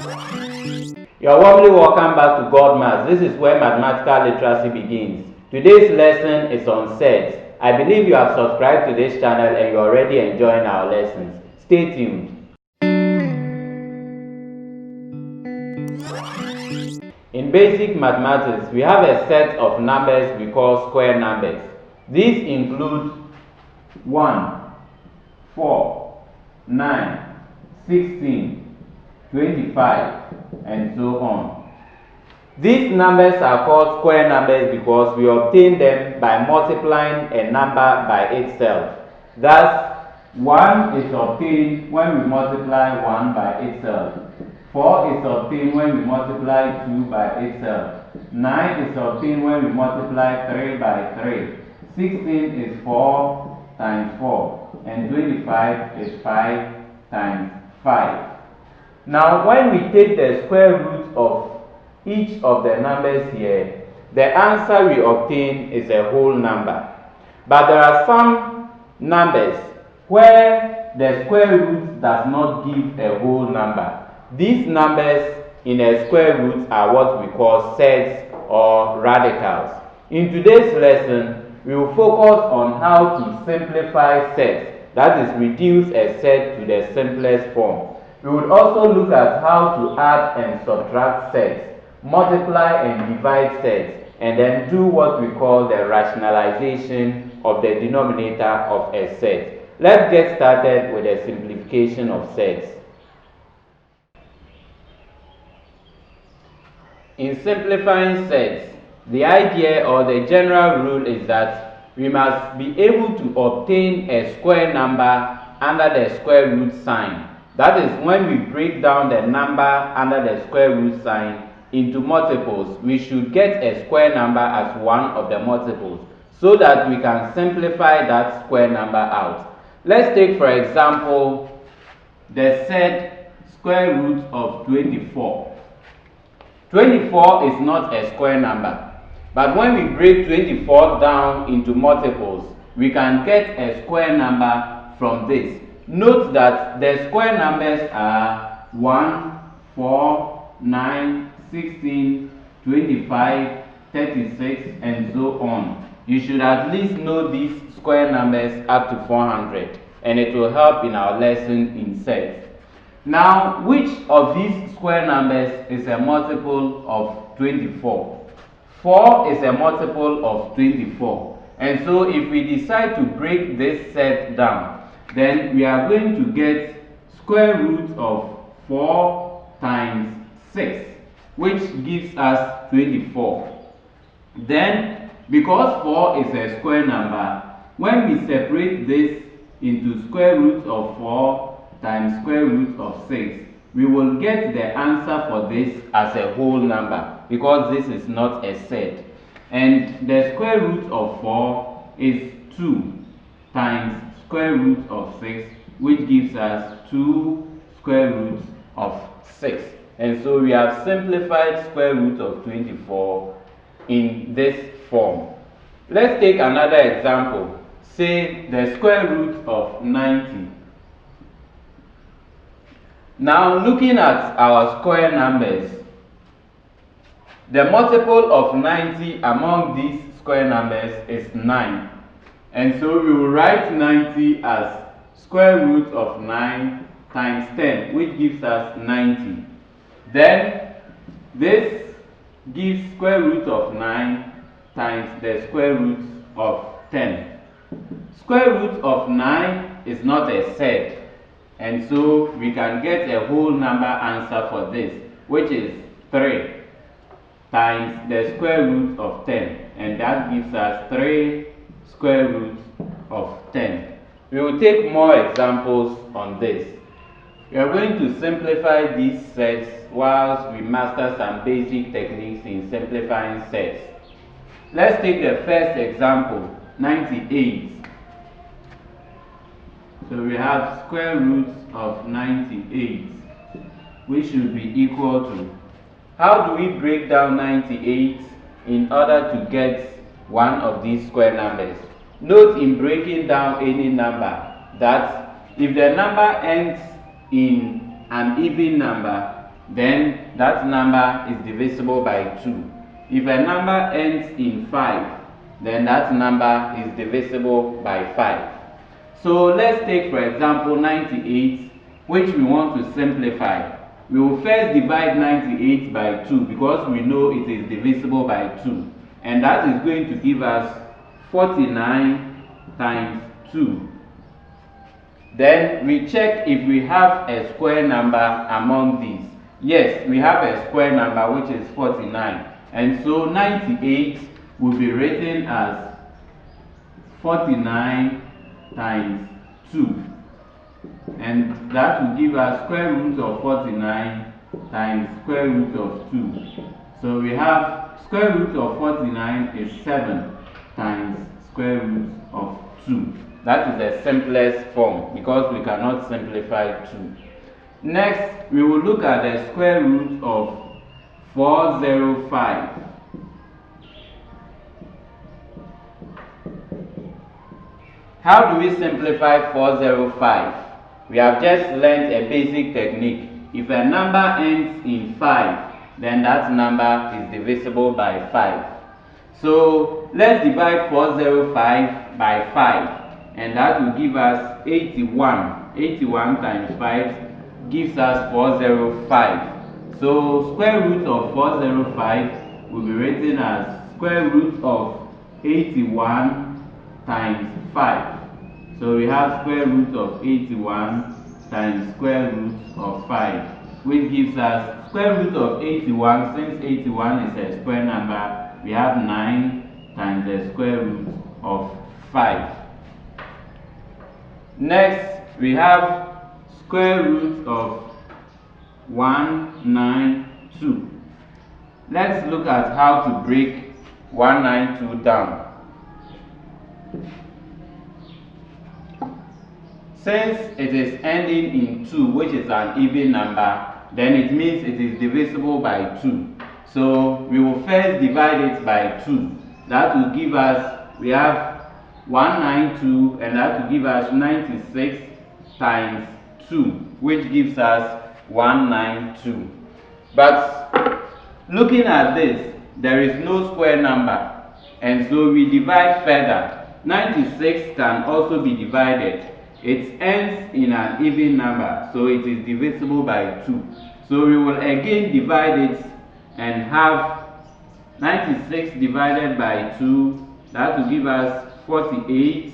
You are warmly welcome back to GordMaths. This is where mathematical literacy begins. Today's lesson is on SETs. I believe you have subscribed to this channel and you are already enjoying our lessons. Stay tuned. In basic mathematics, we have a set of numbers we call square numbers. These include 1, 4, 9, 16, 25, and so on. These numbers are called square numbers because we obtain them by multiplying a number by itself. Thus, 1 is obtained when we multiply 1 by itself. 4 is obtained when we multiply 2 by itself. 9 is obtained when we multiply 3 by 3. 16 is 4 times 4. And 25 is 5 times 5. Now, when we take the square root of each of the numbers here, the answer we obtain is a whole number. But there are some numbers where the square root does not give a whole number. These numbers in a square root are what we call sets or radicals. In today's lesson, we will focus on how to simplify sets, that is, reduce a set to the simplest form. We would also look at how to add and subtract sets, multiply and divide sets, and then do what we call the rationalization of the denominator of a set. Let's get started with the simplification of sets. In simplifying sets, the idea or the general rule is that we must be able to obtain a square number under the square root sign. That is, when we break down the number under the square root sign into multiples, we should get a square number as one of the multiples so that we can simplify that square number out. Let's take, for example, the set square root of 24. 24 is not a square number, but when we break 24 down into multiples, we can get a square number from this. Note that the square numbers are 1, 4, 9, 16, 25, 36, and so on. You should at least know these square numbers up to 400, and it will help in our lesson in sets. Now, which of these square numbers is a multiple of 24? 4 is a multiple of 24. And so if we decide to break this set down, then we are going to get square root of 4 times 6, which gives us 24. Then, because 4 is a square number, when we separate this into square root of 4 times square root of 6, we will get the answer for this as a whole number because this is not a set. And the square root of 4 is 2 times square root of 6, which gives us 2 square roots of 6. And so we have simplified square root of 24 in this form. Let's take another example. Say the square root of 90. Now, looking at our square numbers, the multiple of 90 among these square numbers is 9. And so we will write 90 as square root of 9 times 10, which gives us 90. Then this gives square root of 9 times the square root of 10. Square root of 9 is not a set, and so we can get a whole number answer for this, which is 3 times the square root of 10, and that gives us 3 square roots of 10. We will take more examples on this. We are going to simplify these sets whilst we master some basic techniques in simplifying sets. Let's take the first example, 98. So we have square roots of 98, which should be equal to. How do we break down 98 in order to get one of these square numbers? Note in breaking down any number that if the number ends in an even number, then that number is divisible by 2. If a number ends in 5, then that number is divisible by 5. So let's take, for example, 98, which we want to simplify. We will first divide 98 by 2 because we know it is divisible by 2. And that is going to give us 49 times 2. Then we check if we have a square number among these. Yes, we have a square number which is 49. And so 98 will be written as 49 times 2. And that will give us square root of 49 times square root of 2. So we have square root of 49 is 7 times square root of 2. That is the simplest form because we cannot simplify 2. Next, we will look at the square root of 405. How do we simplify 405? We have just learned a basic technique. If a number ends in 5, then that number is divisible by 5. So let's divide 405 by 5, and that will give us 81. 81 times 5 gives us 405. So square root of 405 will be written as square root of 81 times 5. So we have square root of 81 times square root of 5, which gives us square root of 81. Since 81 is a square number, we have 9 times the square root of 5. Next, we have square root of 192. Let's look at how to break 192 down. Since it is ending in 2, which is an even number, then it means it is divisible by 2. So we will first divide it by 2. That will give us, we have 192, and that will give us 96 times 2, which gives us 192. But looking at this, there is no square number, and so we divide further. 96 can also be divided. It ends in an even number, so it is divisible by 2. So we will again divide it and have 96 divided by 2. That will give us 48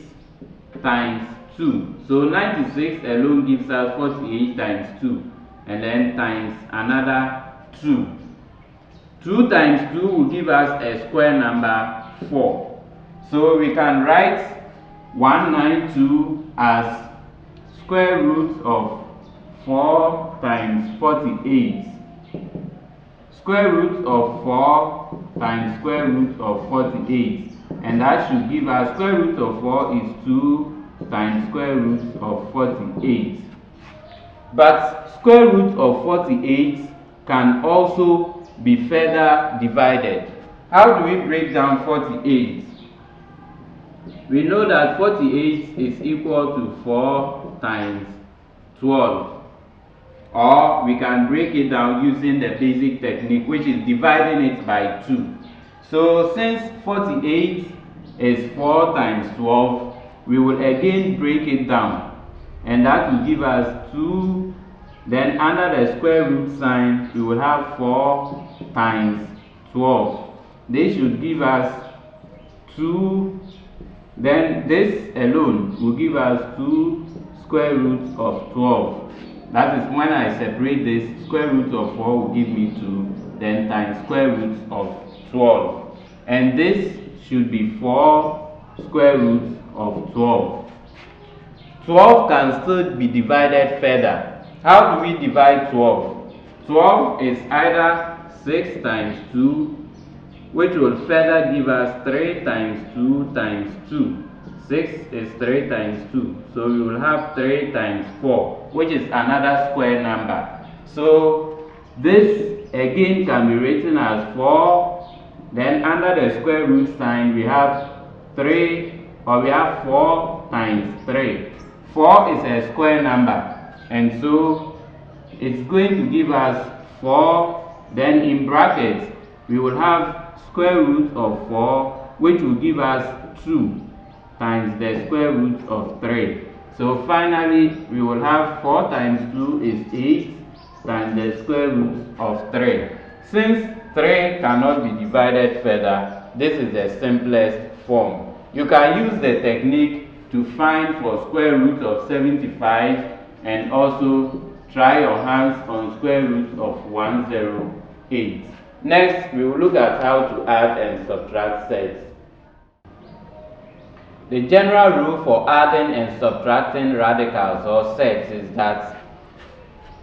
times 2. So 96 alone gives us 48 times 2, and then times another 2. 2 times 2 will give us a square number 4. So we can write 192 as square root of 4 times 48. Square root of 4 times square root of 48. And that should give us square root of 4 is 2 times square root of 48. But square root of 48 can also be further divided. How do we break down 48? We know that 48 is equal to 4 times 12. Or we can break it down using the basic technique, which is dividing it by 2. So since 48 is 4 times 12, we will again break it down. And that will give us 2. Then under the square root sign, we will have 4 times 12. This should give us 2. Then this alone will give us 2 square root of 12. That is when I separate this, square root of 4 will give me 2, then times square root of 12. And this should be 4 square root of 12. 12 can still be divided further. How do we divide 12? 12 is either 6 times 2, which will further give us 3 times 2 times 2. 6 is 3 times 2. So we will have 3 times 4, which is another square number. So this again can be written as 4. Then under the square root sign, we have 3, or we have 4 times 3. 4 is a square number, and so it's going to give us 4, then in brackets we will have square root of 4, which will give us 2 times the square root of 3. So finally we will have 4 times 2 is 8 times the square root of 3. Since 3 cannot be divided further, this is the simplest form. You can use the technique to find for square root of 75 and also try your hands on square root of 108. Next, we will look at how to add and subtract sets. The general rule for adding and subtracting radicals or sets is that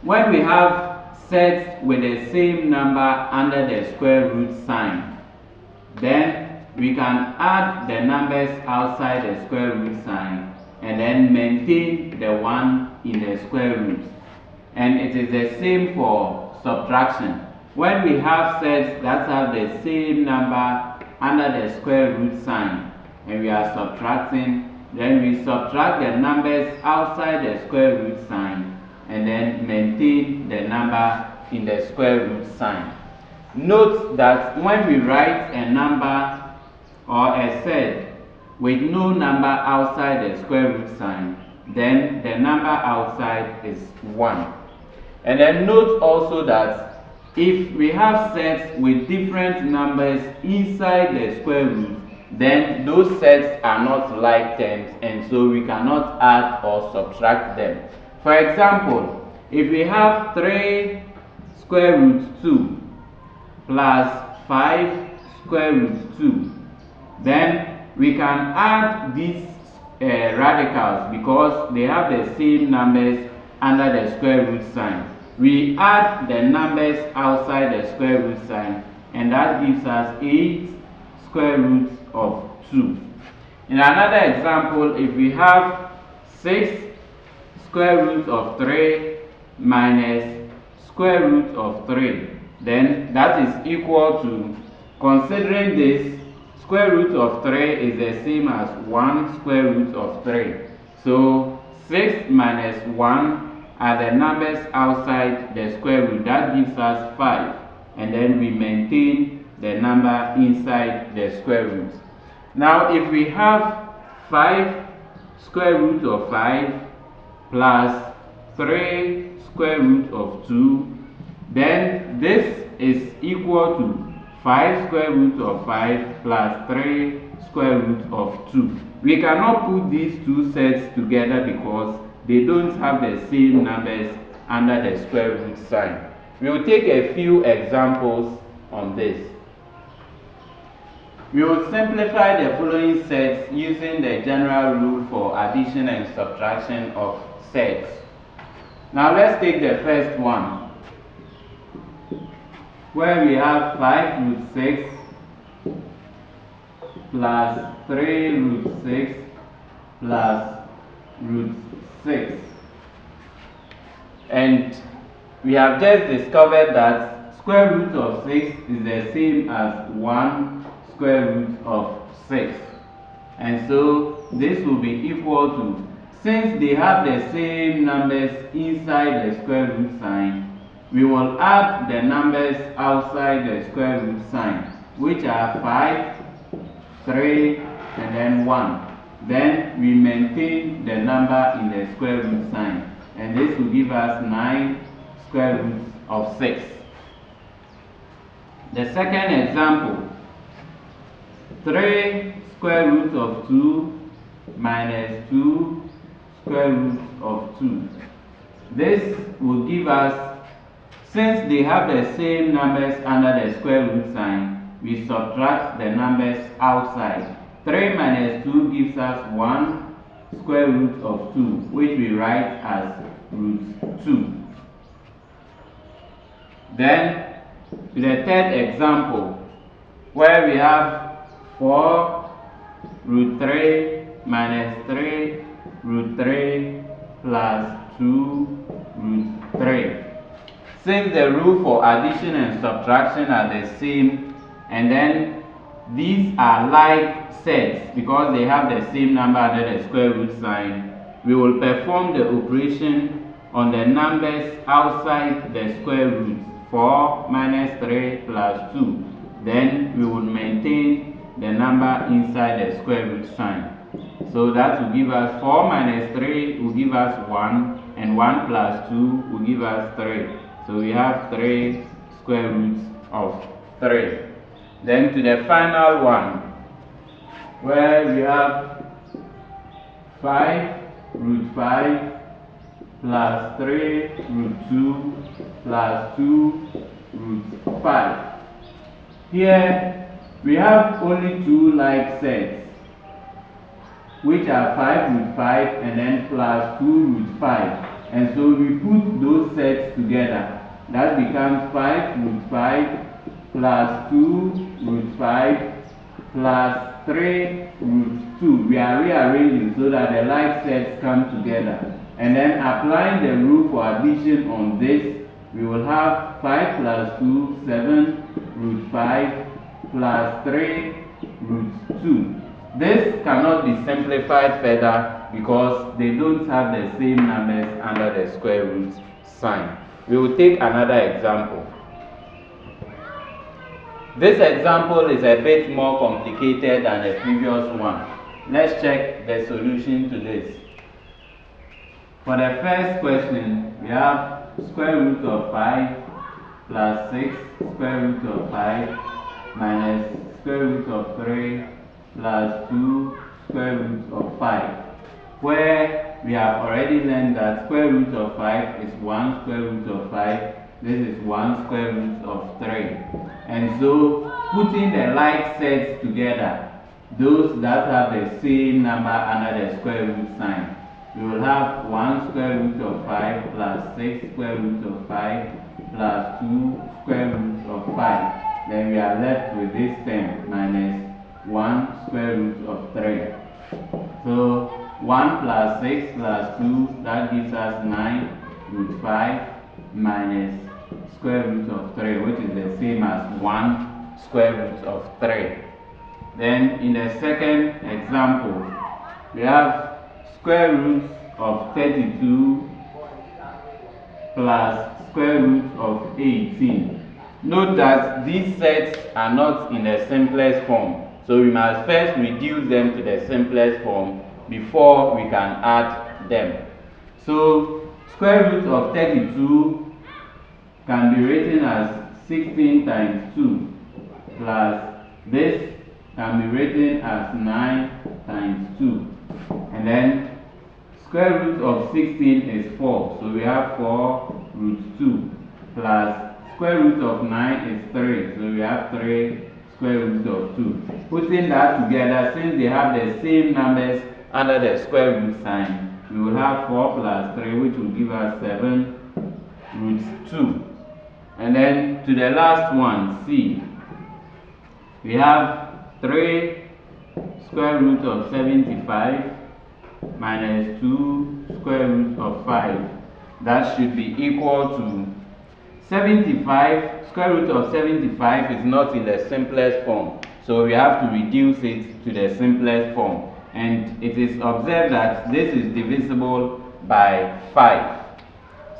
when we have sets with the same number under the square root sign, then we can add the numbers outside the square root sign and then maintain the one in the square root. And it is the same for subtraction. When we have sets that have the same number under the square root sign and we are subtracting, then we subtract the numbers outside the square root sign and then maintain the number in the square root sign. Note that when we write a number or a set with no number outside the square root sign, then the number outside is 1. And then note also that if we have sets with different numbers inside the square root, then those sets are not like terms and so we cannot add or subtract them. For example, if we have 3 square root 2 plus 5 square root 2, then we can add these radicals because they have the same numbers under the square root sign. We add the numbers outside the square root sign and that gives us 8 square root of 2. In another example, if we have 6 square root of 3 minus square root of 3, then that is equal to, considering this, square root of 3 is the same as 1 square root of 3. So 6 minus 1 are the numbers outside the square root. That gives us 5. And then we maintain the number inside the square root. Now if we have 5 square root of 5 plus 3 square root of 2, then this is equal to 5 square root of 5 plus 3 square root of 2. We cannot put these two sets together because they don't have the same numbers under the square root sign. We will take a few examples on this. We will simplify the following sets using the general rule for addition and subtraction of sets. Now let's take the first one, where we have 5 root 6 plus 3 root 6 plus root 6. And we have just discovered that square root of 6 is the same as 1 square root of 6. And so this will be equal to, since they have the same numbers inside the square root sign, we will add the numbers outside the square root sign, which are 5, 3, and then 1. Then we maintain the number in the square root sign, and this will give us 9 square roots of 6. The second example, 3 square root of 2 minus 2 square root of 2. This will give us, since they have the same numbers under the square root sign, we subtract the numbers outside. 3 minus 2 gives us 1 square root of 2, which we write as root 2. Then, the third example, where we have 4 root 3 minus 3 root 3 plus 2 root 3. Since the rule for addition and subtraction are the same, and then these are like sets because they have the same number under the square root sign, we will perform the operation on the numbers outside the square root 4 minus 3 plus 2. Then we will maintain the number inside the square root sign. So that will give us 4 minus 3 will give us 1, and 1 plus 2 will give us 3. So we have 3 square roots of 3. Then to the final one, where we have 5 root 5 plus 3 root 2 plus 2 root 5. Here we have only two like sets, which are 5 root 5 and then plus 2 root 5. And so we put those sets together. That becomes 5 root 5 plus 2 root 5 plus 3 root 2. We are rearranging so that the like sets come together. And then applying the rule for addition on this, we will have 5 plus 2, 7 root 5 plus 3 root 2. This cannot be simplified further because they don't have the same numbers under the square root sign. We will take another example. This example is a bit more complicated than the previous one. Let's check the solution to this. For the first question, we have square root of 5 plus 6 square root of 5 minus square root of 3 plus 2 square root of 5, where we have already learned that square root of 5 is 1 square root of 5, this is 1 square root of 3. And so, putting the like sets together, those that have the same number under the square root sign, we will have 1 square root of 5 plus 6 square root of 5 plus 2 square root of 5. Then we are left with this term minus 1 square root of 3. So 1 plus 6 plus 2, that gives us 9 root 5 minus square root of 3, which is the same as 1 square root of 3. Then in the second example, we have square root of 32 plus square root of 18. Note that these sets are not in the simplest form. So we must first reduce them to the simplest form before we can add them. So square root of 32 can be written as 16 times 2 plus this can be written as 9 times 2. And then square root of 16 is 4. So we have 4 root 2 plus square root of 9 is 3. So we have 3 square root of 2. Putting that together, since they have the same numbers under the square root sign, we will have 4 plus 3, which will give us 7 root 2. And then to the last one, C, we have 3 square root of 75 minus 2 square root of 5. That should be equal to 75. Square root of 75 is not in the simplest form, so we have to reduce it to the simplest form. And it is observed that this is divisible by 5.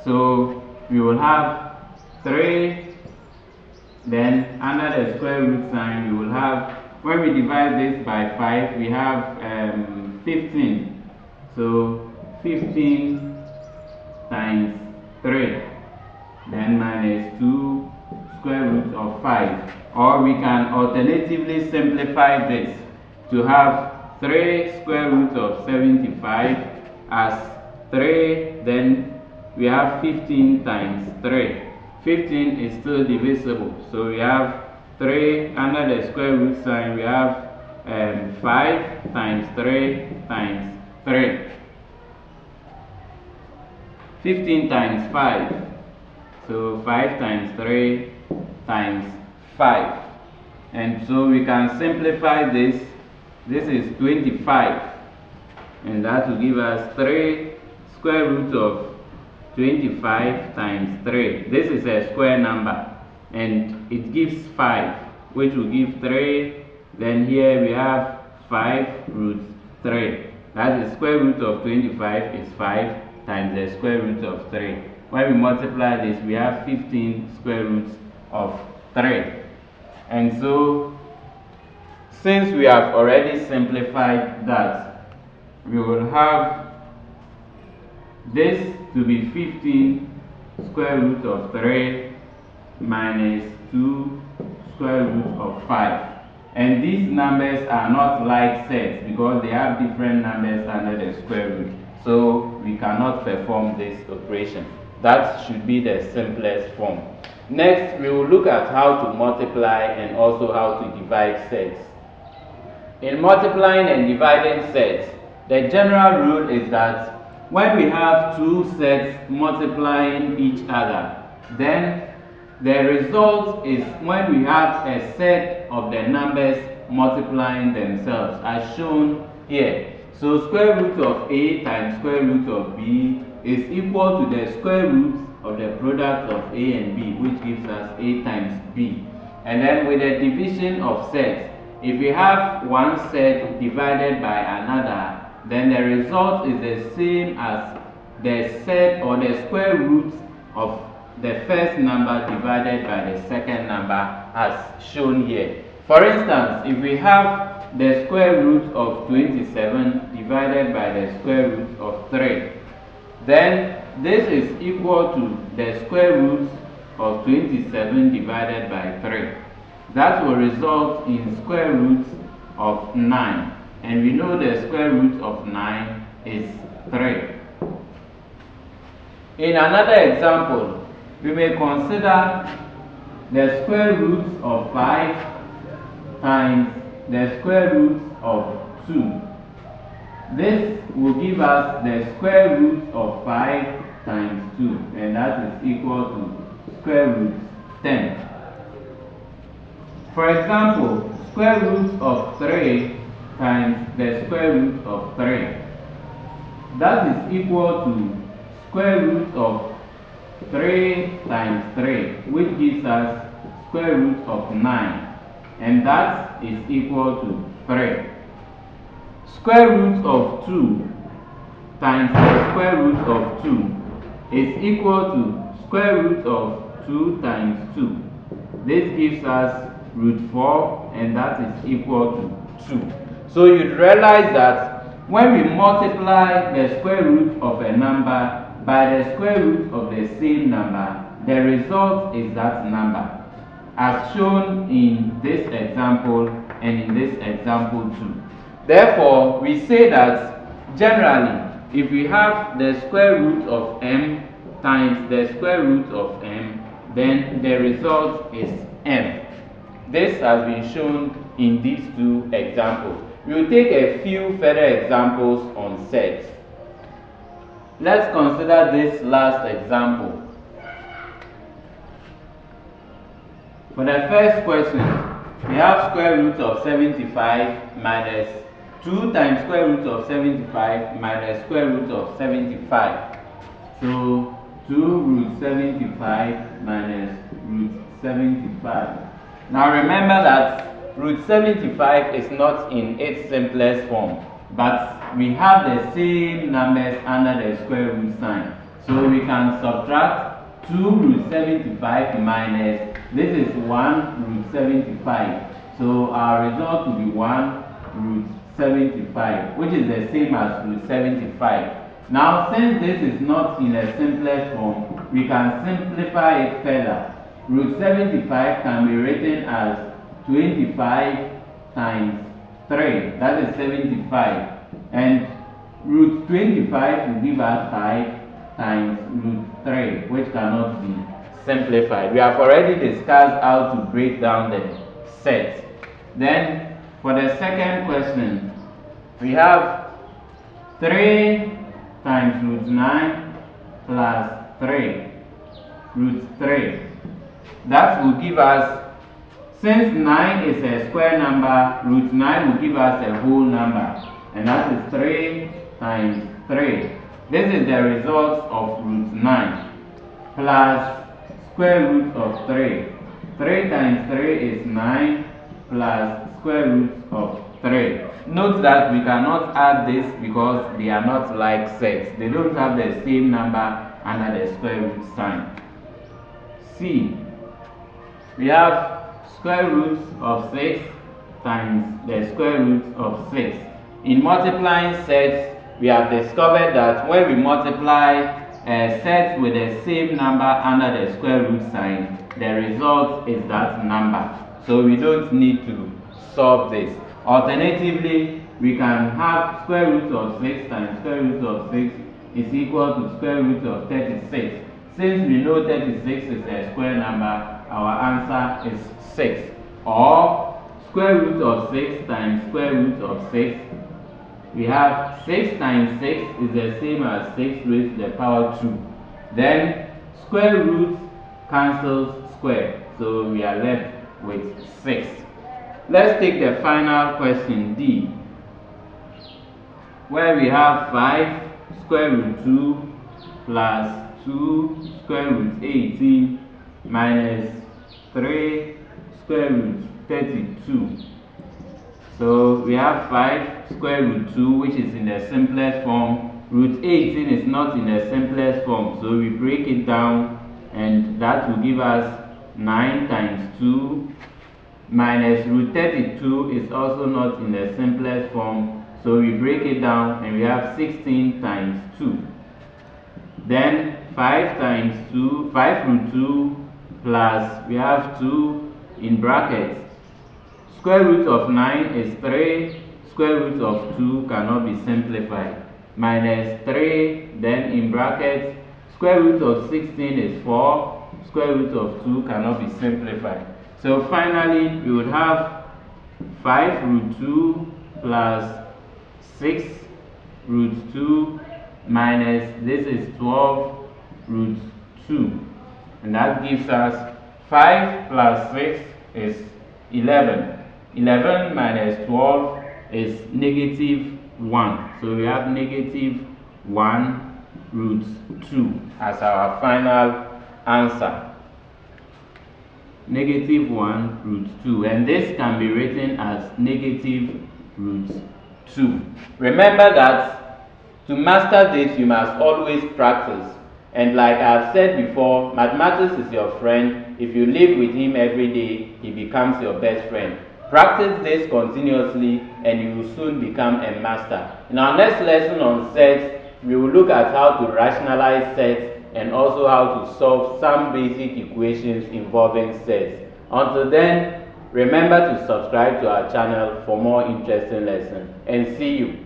So we will have 3, then under the square root sign we will have, when we divide this by 5, we have 15. So 15 times 3, then minus 2 square root of 5. Or we can alternatively simplify this to have 3 square root of 75 as 3, then we have 15 times 3. 15 is still divisible, so we have 3 under the square root sign, we have 5 times 3 times 3. 15 times 5, so 5 times 3 times 5. And so we can simplify this. This is 25, and that will give us 3 square root of 25 times 3. This is a square number, and it gives 5, which will give 3. Then here we have 5 root 3. That is square root of 25 is 5 times the square root of 3. when we multiply this, we have 15 square roots of 3. And so, since we have already simplified that, we will have this to be 15 square root of 3 minus 2 square root of 5. And these numbers are not like sets because they have different numbers under the square root. So we cannot perform this operation. That should be the simplest form. Next, we will look at how to multiply and also how to divide sets. In multiplying and dividing sets, the general rule is that when we have two sets multiplying each other, then the result is when we have a set of the numbers multiplying themselves, as shown here. So square root of A times square root of B is equal to the square root of the product of A and B, which gives us A times B. And then with the division of sets, if we have one set divided by another, then the result is the same as the set or the square root of the first number divided by the second number, as shown here. For instance, if we have the square root of 27 divided by the square root of 3, then this is equal to the square root of 27 divided by 3. That will result in square root of 9. And we know the square root of 9 is 3. In another example, we may consider the square root of 5 times the square root of 2. This will give us the square root of 5 times 2, and that is equal to square root 10. For example, square root of 3 times the square root of 3. That is equal to square root of 3 times 3, which gives us square root of 9, and that is equal to 3. Square root of 2 times the square root of 2 is equal to square root of 2 times 2. This gives us root 4, and that is equal to 2. So you'd realize that when we multiply the square root of a number by the square root of the same number, the result is that number, as shown in this example and in this example too. Therefore, we say that generally, if we have the square root of m times the square root of m, then the result is m. This has been shown in these two examples. We will take a few further examples on sets. Let's consider this last example. For the first question, we have square root of 75 minus 2 times square root of 75 minus square root of 75. So 2 root 75 minus root 75. Now remember that root 75 is not in its simplest form, but we have the same numbers under the square root sign. So we can subtract 2 root 75 minus, this is 1 root 75. So our result will be 1 root 75, which is the same as root 75. Now, since this is not in a simplest form, we can simplify it further. Root 75 can be written as 25 times 3, that is 75. And root 25 will give us 5 times root 3, which cannot be simplified. We have already discussed how to break down the sets. Then, for the second question, we have 3 times root 9 plus 3, root 3. That will give us, since 9 is a square number, root 9 will give us a whole number, and that is 3 times 3. This is the result of root 9 plus square root of 3. 3 times 3 is 9 plus square root of 3. Note that we cannot add this because they are not like sets. They don't have the same number under the square root sign. C, we have square root of 6 times the square root of 6. In multiplying sets, we have discovered that when we multiply a set with the same number under the square root sign, the result is that number. So we don't need to solve this. Alternatively, we can have square root of 6 times square root of 6 is equal to square root of 36. Since we know 36 is a square number, our answer is 6. Or square root of 6 times square root of 6. We have 6 times 6 is the same as 6 raised to the power 2. Then square root cancels square, so we are left with 6. Let's take the final question, D, where we have 5 square root 2 plus 2 square root 18 minus 3 square root 32. So we have 5 square root 2, which is in the simplest form. Root 18 is not in the simplest form, so we break it down, and that will give us 9 times 2 minus root 32 is also not in the simplest form, so we break it down, and we have 16 times 2. Then 5 times 2, 5 root 2 plus, we have 2 in brackets. Square root of 9 is 3, square root of 2 cannot be simplified, minus 3, then in brackets, square root of 16 is 4, square root of 2 cannot be simplified. So finally, we would have 5 root 2 plus 6 root 2 minus, this is 12 root 2. And that gives us 5 plus 6 is 11. 11 minus 12 is negative 1. So we have negative 1 root 2 as our final answer. Negative 1 root 2. And this can be written as negative root 2. Remember that to master this, you must always practice. And like I've said before, mathematics is your friend. If you live with him every day, he becomes your best friend. Practice this continuously and you will soon become a master. In our next lesson on sets, we will look at how to rationalize sets and also how to solve some basic equations involving sets. Until then, remember to subscribe to our channel for more interesting lessons, and see you.